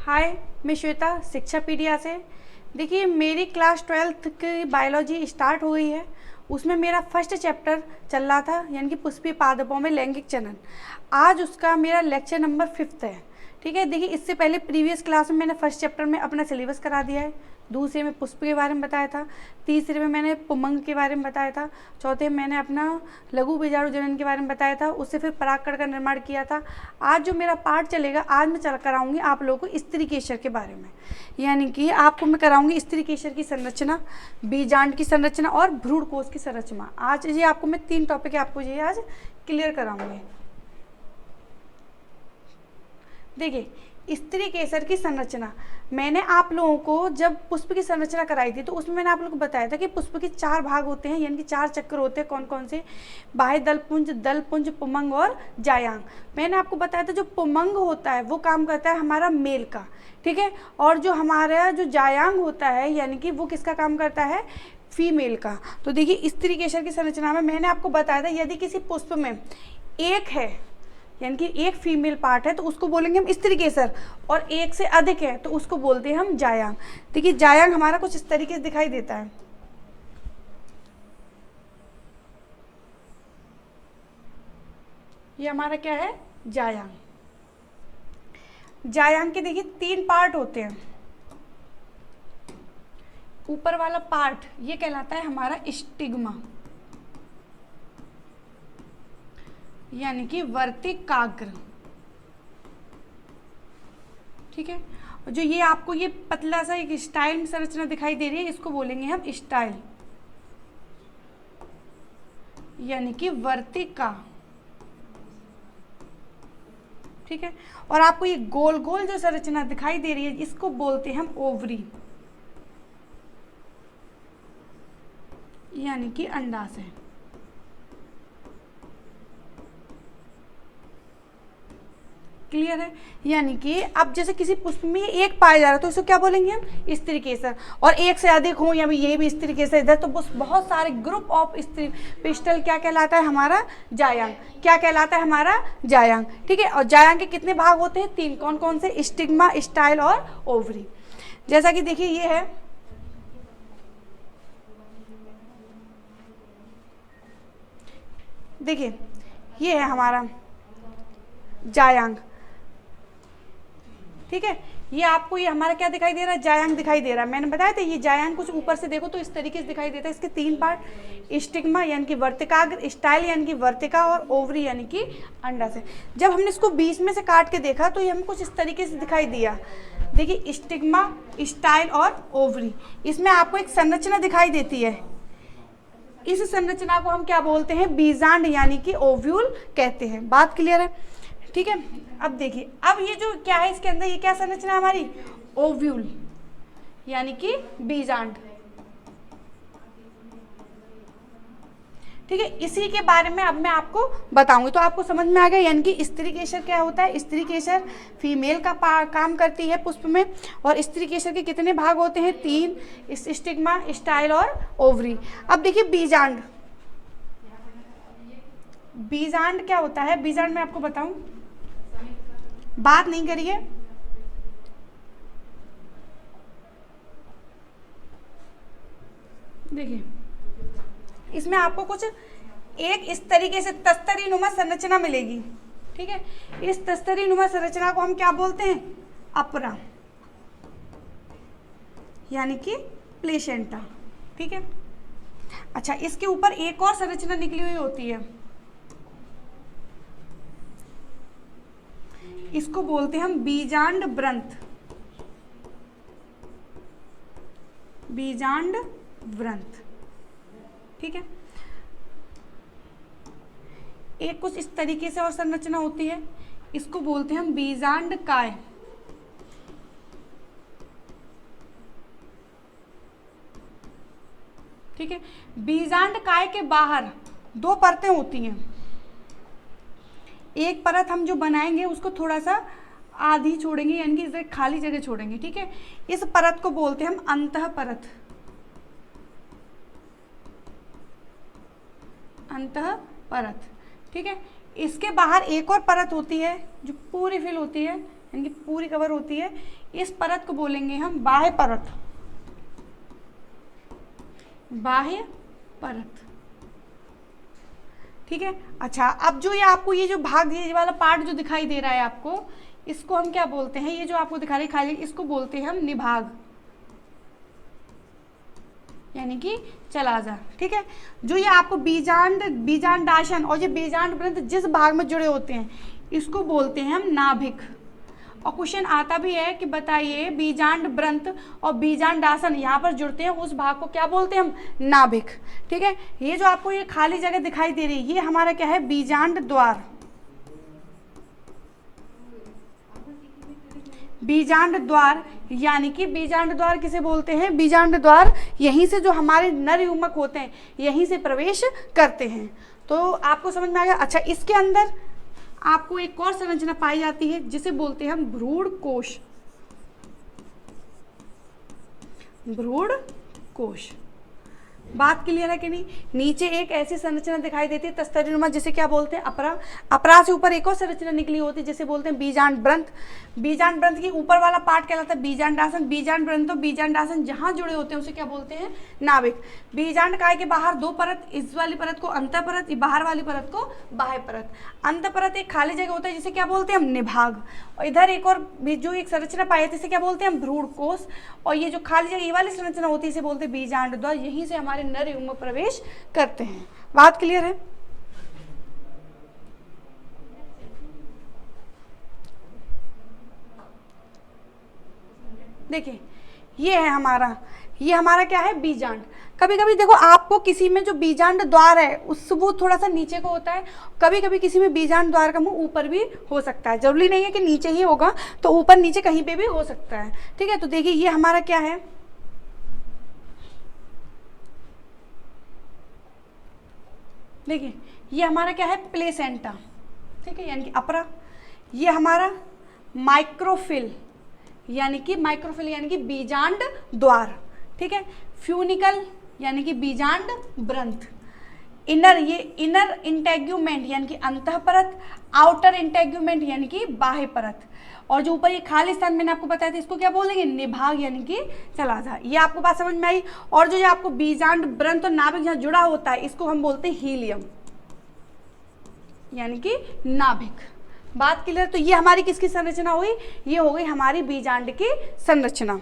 हाय, मैं श्वेता शिक्षा पीडिया से। देखिए, मेरी क्लास 12th की बायोलॉजी स्टार्ट हो गई है। उसमें मेरा फर्स्ट चैप्टर चल रहा था, यानी कि पुष्पीय पादपों में लैंगिक जनन। आज उसका मेरा लेक्चर नंबर 5 है। ठीक है, देखिए इससे पहले प्रीवियस क्लास में मैंने फर्स्ट चैप्टर में अपना सिलेबस करा दिया है। दूसरे में पुष्प के बारे में बताया था। तीसरे में मैंने पुमंग के बारे में बताया था। चौथे में मैंने अपना लघु बीजाणु जनन के बारे में बताया था। उससे फिर परागकण का निर्माण किया था। आज जो मेरा पार्ट चलेगा, आज मैं चल कराऊंगी आप लोगों को स्त्री केशर के बारे में। यानी कि आपको मैं कराऊंगी स्त्री केशर की संरचना, बीजांड की संरचना और भ्रूण कोश की संरचना। आज ये आपको मैं 3 टॉपिक आपको ये आज क्लियर कराऊंगी। देखिए, स्त्री केसर की संरचना, मैंने आप लोगों को जब पुष्प की संरचना कराई थी तो उसमें मैंने आप लोगों को बताया था कि पुष्प के 4 भाग होते हैं, यानी कि 4 चक्र होते हैं। कौन कौन से? बाह्य दलपुंज, पुमंग और जायांग। मैंने आपको बताया था जो पुमंग होता है वो काम करता है हमारा मेल का, ठीक है, और जो हमारा जो जायांग होता है यानी कि वो किसका काम करता है? फीमेल का। तो देखिए, स्त्री केसर की संरचना में मैंने आपको बताया था यदि किसी पुष्प में एक है यानी कि एक फीमेल पार्ट है तो उसको बोलेंगे हम स्त्री केसर, और एक से अधिक है तो उसको बोलते हैं हम जायांग। देखिए, जायांग हमारा कुछ इस तरीके से दिखाई देता है। ये हमारा क्या है? जायांग। जायांग के देखिए 3 पार्ट होते हैं। ऊपर वाला पार्ट ये कहलाता है हमारा स्टिग्मा, यानी कि वर्तिकाग्र, ठीक है। जो ये आपको ये पतला सा एक स्टाइल में संरचना दिखाई दे रही है, इसको बोलेंगे हम स्टाइल, यानी कि वर्तिका, ठीक है। और आपको ये गोल गोल जो संरचना दिखाई दे रही है इसको बोलते हैं हम ओवरी, यानी कि अंडाशय। क्लियर है? यानी कि अब जैसे किसी पुष्प में एक पाया जा रहा है तो इसको क्या बोलेंगे हम? स्त्री केसर। और एक से अधिक हो या ये भी स्त्री केसर इधर, तो बहुत सारे ग्रुप ऑफ स्त्री पिस्टल क्या कहलाता है? हमारा जायांग। क्या कहलाता है? हमारा जायांग, ठीक है। और जायांग के कितने भाग होते हैं? 3। कौन कौन से? स्टिग्मा, स्टाइल और ओवरी। जैसा कि देखिए ये है, देखिए ये है हमारा जायांग, ठीक है। ये आपको ये हमारा क्या दिखाई दे रहा है? जायांग दिखाई दे रहा है। मैंने बताया था ये जायांग कुछ ऊपर से देखो तो इस तरीके से दिखाई देता है। इसके 3 पार्ट, स्टिग्मा यानी कि वर्तिकाग्र, स्टाइल यानी कि वर्तिका, और ओवरी यानी कि अंडाशय। जब हमने इसको बीच में से काट के देखा तो ये हमें कुछ इस तरीके से दिखाई दिया। देखिए, स्टिग्मा, स्टाइल और ओवरी, इसमें आपको एक संरचना दिखाई देती है। इस संरचना को हम क्या बोलते हैं? बीजांड यानी कि ओव्यूल कहते हैं। बात क्लियर है? ठीक है। अब देखिए, अब ये जो क्या है इसके अंदर, ये क्या संरचना है हमारी? ओव्यूल यानी कि बीजांड, ठीक है। इसी के बारे में अब मैं आपको बताऊंगी तो आपको समझ में आ गया। यानी कि स्त्री केसर क्या होता है? स्त्री केसर फीमेल का काम करती है पुष्प में। और स्त्री केसर के कितने भाग होते हैं? 3। स्टिग्मा, स्टाइल और ओवरी। अब देखिए बीजांड, बीजांड क्या होता है? बीजांड मैं आपको बताऊं, बात नहीं करिए। देखिए, इसमें आपको कुछ एक इस तरीके से तस्तरी नुमा संरचना मिलेगी, ठीक है। इस तस्तरी नुमा संरचना को हम क्या बोलते हैं? अपरा, यानी कि प्लेसेंटा, ठीक है। अच्छा, इसके ऊपर एक और संरचना निकली हुई होती है, इसको बोलते हैं हम बीजांड व्रंथ, बीजांड व्रंथ, ठीक है। एक कुछ इस तरीके से और संरचना होती है, इसको बोलते हैं हम बीजांड काय, ठीक है। बीजांड काय के बाहर 2 परतें होती हैं। एक परत हम जो बनाएंगे उसको थोड़ा सा आधी छोड़ेंगे, यानी कि खाली जगह छोड़ेंगे, ठीक है। इस परत को बोलते हैं हम अंतः परत, अंतः परत, ठीक है। इसके बाहर एक और परत होती है जो पूरी फिल होती है, यानी कि पूरी कवर होती है। इस परत को बोलेंगे हम बाह्य परत, बाह्य परत, ठीक है। अच्छा, अब जो ये आपको ये जो भाग ये वाला पार्ट जो दिखाई दे रहा है आपको, इसको हम क्या बोलते हैं, ये जो आपको दिखा रहे खाली, इसको बोलते हैं हम निभाग, यानी कि चलाजा, ठीक है। जो ये आपको बीजांडासन और ये बीजांड ग्रंथ जिस भाग में जुड़े होते हैं इसको बोलते हैं हम नाभिक। और क्वेश्चन आता भी है कि बताइए बीजांड ब्रंथ और बीजांडासन यहाँ पर जुड़ते हैं उस भाग को क्या बोलते हैं हम, नाभिक, ठीक है। ये जो आपको ये खाली जगह दिखाई दे रही है ये हमारा क्या है, बीजांड द्वार, बीजांड द्वार, यानी कि बीजांड द्वार किसे बोलते हैं, बीजांड द्वार यहीं से जो हमारे नर युग्मक होते हैं यहीं से प्रवेश करते हैं। तो आपको समझ में आ गया। अच्छा, इसके अंदर आपको एक और संरचना पाई जाती है जिसे बोलते हैं हम भ्रूण कोश, भ्रूण कोश। बात क्लियर है कि नहीं। नीचे एक ऐसी संरचना दिखाई देती है तस्तरीनुमा, जिसे क्या बोलते हैं, अपरा। अपरा से ऊपर एक और संरचना निकली होती है जिसे बोलते हैं बीजांड ब्रंथ। बीजांड ब्रंथ की ऊपर वाला पार्ट कहलाता है बीजांडासन। बीजांड ब्रंथ तो बीजांडासन जहां जुड़े होते हैं उसे क्या बोलते हैं, नाभिक। बीजांड काय के बाहर दो परत, इस वाली परत को अंतः परत, बाहर वाली परत को बाह्य परत। अंतः परत एक खाली जगह होता है जिसे क्या बोलते हैं हम, निभाग। और इधर एक और जो एक संरचना पाई जाती है इसे क्या बोलते हैं हम, भ्रूण कोश। और ये जो खाली जगह ये वाली संरचना होती है इसे बोलते हैं बीजांड द्वार, यहीं से हमारे नर युग्मक प्रवेश करते हैं। बात क्लियर है। देखिए ये है हमारा, ये हमारा क्या है, बीजांड। कभी कभी देखो आपको किसी में जो बीजांड द्वार है उस वो थोड़ा सा नीचे को होता है, कभी कभी किसी में बीजांड द्वार का मुंह ऊपर भी हो सकता है, जरूरी नहीं है कि नीचे ही होगा, तो ऊपर नीचे कहीं पे भी हो सकता है, ठीक है। तो देखिए ये हमारा क्या है, देखिए ये हमारा क्या है, प्लेसेंटा, ठीक है, यानी कि अपरा। ये हमारा माइक्रोफिल, यानी कि माइक्रोफिल यानी कि बीजांड द्वार, ठीक है। फ्यूनिकल यानी कि बीजांड ब्रंथ। इनर, ये इनर इंटेग्यूमेंट यानी कि अंतः परत, आउटर इंटेग्यूमेंट यानी कि बाह्य परत। और जो ऊपर ये खाली स्थान मैंने आपको बताया था इसको क्या बोलेंगे, निभाग यानी कि चलाजा। ये आपको बात समझ में आई। और जो ये आपको बीजांड ब्रंथ और नाभिक जहाँ जुड़ा होता है इसको हम बोलते हैं हीलियम, यानी कि नाभिक। बात क्लियर। तो ये हमारी किसकी संरचना हुई, ये हो गई हमारी बीजांड की संरचना।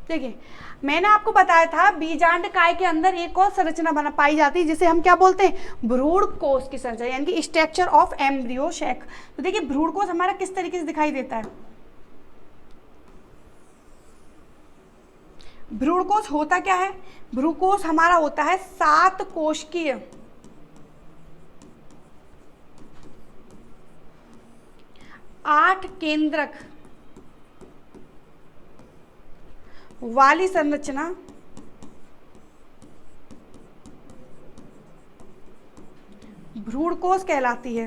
देखिए मैंने आपको बताया था बीजांड काय के अंदर एक और संरचना बना पाई जाती है जिसे हम क्या बोलते हैं, भ्रूण कोश की संरचना, यानी कि स्ट्रक्चर ऑफ एम्ब्रियो शैक। तो देखिए भ्रूण कोश हमारा किस तरीके से दिखाई देता है। भ्रूण कोश होता क्या है, भ्रूण कोश हमारा होता है 7 कोशिकीय, 8 केंद्रक वाली संरचना भ्रूण कोश कहलाती है।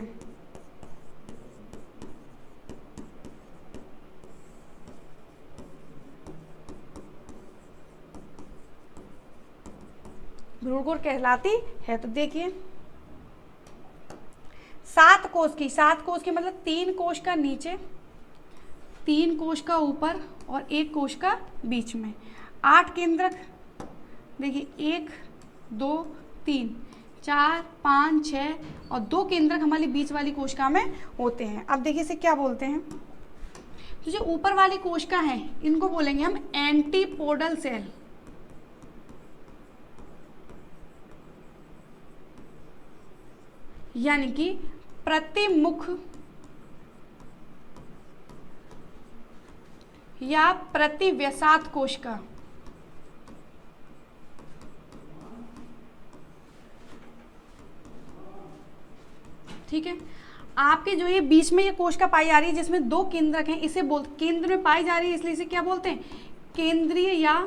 भ्रूण कोश कहलाती है। तो देखिए 7 कोश की मतलब 3 कोश का नीचे, 3 कोश का ऊपर और 1 कोश का बीच में, 8 केंद्रक। देखिए 1 2 3 4 5 6 और 2 केंद्रक हमारी बीच वाली कोशिका में होते हैं। अब देखिए इसे क्या बोलते हैं, तो जो ऊपर वाली कोशिका है इनको बोलेंगे हम एंटीपोडल सेल, यानी कि प्रतिमुख या प्रतिव्यसात कोशिका। ठीक है, आपके जो ये बीच में ये कोशिका पाई जा रही है जिसमें 2 केंद्रक हैं, इसे केंद्र में पाई जा रही है इसलिए इसे क्या बोलते हैं, केंद्रीय या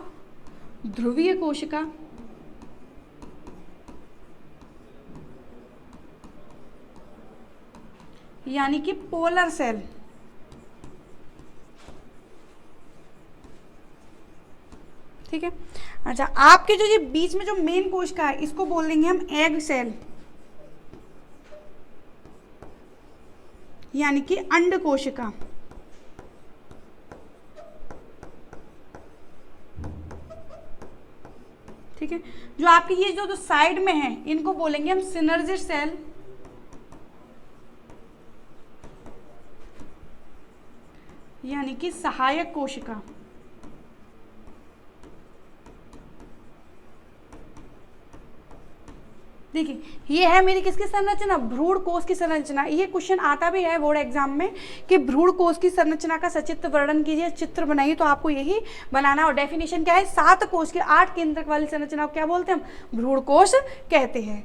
ध्रुवीय कोशिका। यानी कि पोलर सेल। ठीक है। अच्छा, आपके जो ये बीच में जो मेन कोशिका है इसको बोलेंगे हम एग सेल। यानी कि अंड कोशिका। ठीक है, जो आपकी ये जो साइड में है इनको बोलेंगे हम सिनर्जिड सेल, यानी कि सहायक कोशिका। देखिए ये है मेरी किसकी संरचना, भ्रूण कोश की संरचना। ये क्वेश्चन आता भी है बोर्ड एग्जाम में कि भ्रूण कोश की संरचना का सचित्र वर्णन कीजिए, चित्र बनाइए, तो आपको यही बनाना। और डेफिनेशन क्या है, 7 कोश की 8 केंद्रक वाली संरचना को क्या बोलते हैं हम, भ्रूण कोश कहते हैं।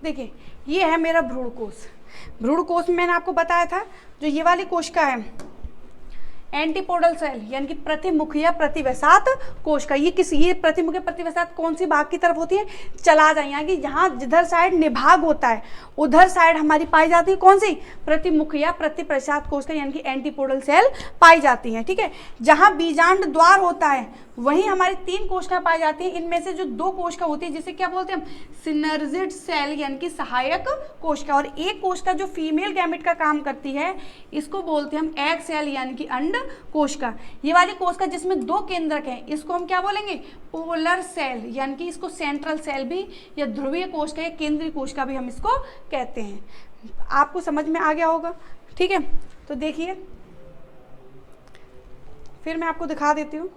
देखिए ये है मेरा भ्रूण कोश। भ्रूण कोश में मैंने आपको बताया था जो ये वाली कोशिका है एंटीपोडल सेल, यानी कि प्रतिमुख या प्रतिवसात कोशिका। ये प्रतिमुख या प्रतिवसात कौन सी भाग की तरफ होती है, चला जाए, यानी कि जहाँ जिधर साइड निभाग होता है उधर साइड हमारी पाई जाती है कौन सी, प्रतिमुख या प्रतिप्रसात कोशिका, यानी कि एंटीपोडल सेल पाई जाती है। ठीक है, जहाँ बीजांड द्वार होता है वहीं हमारी 3 कोशिका पाई जाती है। इनमें से जो 2 कोशिका होती है जिसे क्या बोलते हैं हम, सिनर्जिड सेल, यानी कि सहायक कोशिका। और एक कोशिका जो फीमेल गैमेट का काम करती है इसको बोलते हैं हम एग सेल, यानी कि अंड कोशिका। ये वाली कोशिका जिसमें 2 केंद्रक हैं इसको हम क्या बोलेंगे, पोलर सेल, यानी कि इसको सेंट्रल सेल भी या ध्रुवीय कोशिका या केंद्रीय कोशिका भी हम इसको कहते हैं। आपको समझ में आ गया होगा। ठीक है, तो देखिए फिर मैं आपको दिखा देती हूँ।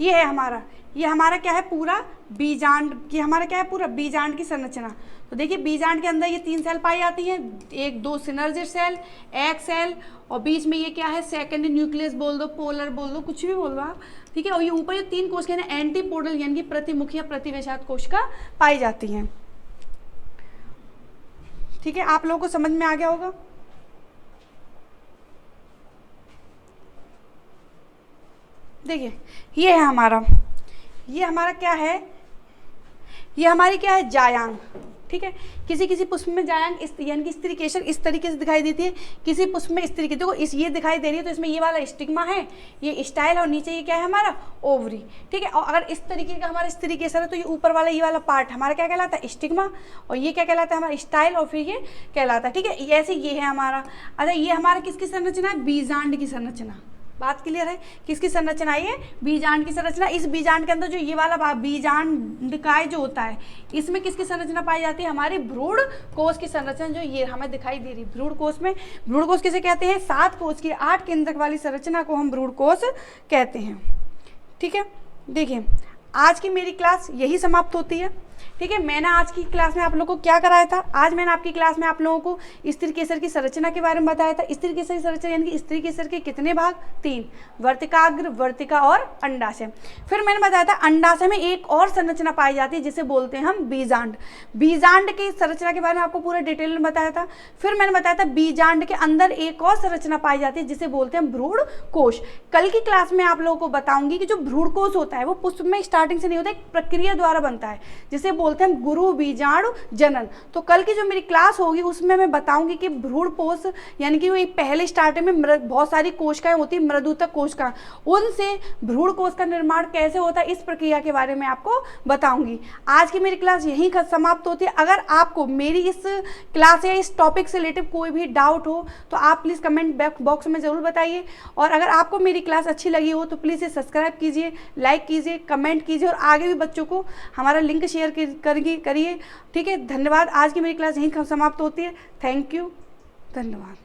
ये है हमारा, ये हमारा क्या है पूरा बीजांड, ये हमारा क्या है पूरा बीजांड की संरचना। तो देखिए बीजांड के अंदर ये 3 सेल पाई जाती हैं, 1-2 सिनर्जिड सेल, एग सेल, और बीच में ये क्या है सेकेंडरी न्यूक्लियस बोल दो, पोलर बोल दो, कुछ भी बोल दो आप। ठीक है, और ये ऊपर ये 3 कोशिका है एंटीपोडल, यानी कि प्रतिमुखी या प्रतिवसात कोशिका पाई जाती हैं। ठीक है, आप लोगों को समझ में आ गया होगा। देखिए ये है हमारा, ये हमारा क्या है, ये हमारी क्या है जायांग। ठीक है, किसी किसी पुष्प में जायांग इस यानी कि स्त्री केसर इस तरीके से दिखाई देती है, किसी पुष्प में इस तरीके, देखो इस ये दिखाई दे रही है तो इसमें ये वाला स्टिग्मा है, ये स्टाइल, और नीचे ये क्या है हमारा ओवरी। ठीक है, और अगर इस तरीके का हमारा स्त्री केसर है तो ये ऊपर वाला ये वाला पार्ट हमारा क्या कहलाता है, स्टिग्मा, और ये क्या कहलाता है हमारा स्टाइल, और फिर ये कहलाता है। ठीक है, ऐसे ये है हमारा। अच्छा ये हमारा किसकी संरचना है, बीजांड की संरचना। बात क्लियर है, किसकी संरचना है, बीजांड की संरचना। इस बीजांड के अंदर जो ये वाला बीजांडकाय जो होता है इसमें किसकी संरचना पाई जाती है, हमारी भ्रूण कोश की संरचना, जो ये हमें दिखाई दे रही है भ्रूण कोश में। भ्रूण कोश किसे कहते हैं, 7 कोश की 8 केंद्रक वाली संरचना को हम भ्रूण कोश कहते हैं। ठीक है, देखिए आज की मेरी क्लास यही समाप्त होती है। ठीक है, मैंने आज की क्लास में आप लोगों को क्या कराया था, आज मैंने आपकी क्लास में आप लोगों को स्त्री केसर की संरचना के बारे में बताया था। स्त्री केसर की संरचना यानी कि स्त्री केसर के कितने भाग, 3, वर्तिकाग्र, वर्तिका और अंडाशय। फिर मैंने बताया था अंडाशय में एक और संरचना पाई जाती है जिसे बोलते हैं हम बीजांड। बीजांड की संरचना के बारे में आपको पूरा डिटेल में बताया था। फिर मैंने बताया था बीजांड के अंदर एक और संरचना पाई जाती है जिसे बोलते हैं भ्रूण कोश। कल की क्लास में आप लोगों को बताऊंगी कि जो भ्रूण कोश होता है वो पुष्प में स्टार्टिंग से नहीं होता, एक प्रक्रिया द्वारा बनता है जिसे बोलते हैं गुरु बीजाणु जनन। तो कल की जो मेरी क्लास होगी उसमें मैं बताऊंगी कि भ्रूण कोश यानी कि वो पहले स्टार्टिंग में बहुत सारी कोशिकाएं होती है, मृदुतक कोशिका, उनसे भ्रूण कोश का निर्माण कैसे होता है इस प्रक्रिया के बारे में आपको बताऊंगी। आज की मेरी क्लास यहीं समाप्त होती है। अगर आपको मेरी इस क्लास या इस टॉपिक से रिलेटेड कोई भी डाउट हो तो आप प्लीज़ कमेंट बॉक्स में ज़रूर बताइए। और अगर आपको मेरी क्लास अच्छी लगी हो तो प्लीज़ इसे सब्सक्राइब कीजिए, लाइक कीजिए, कमेंट कीजिए और आगे भी बच्चों को हमारा लिंक शेयर करिए। ठीक है, धन्यवाद। आज की मेरी क्लास यहीं समाप्त होती है। थैंक यू, धन्यवाद।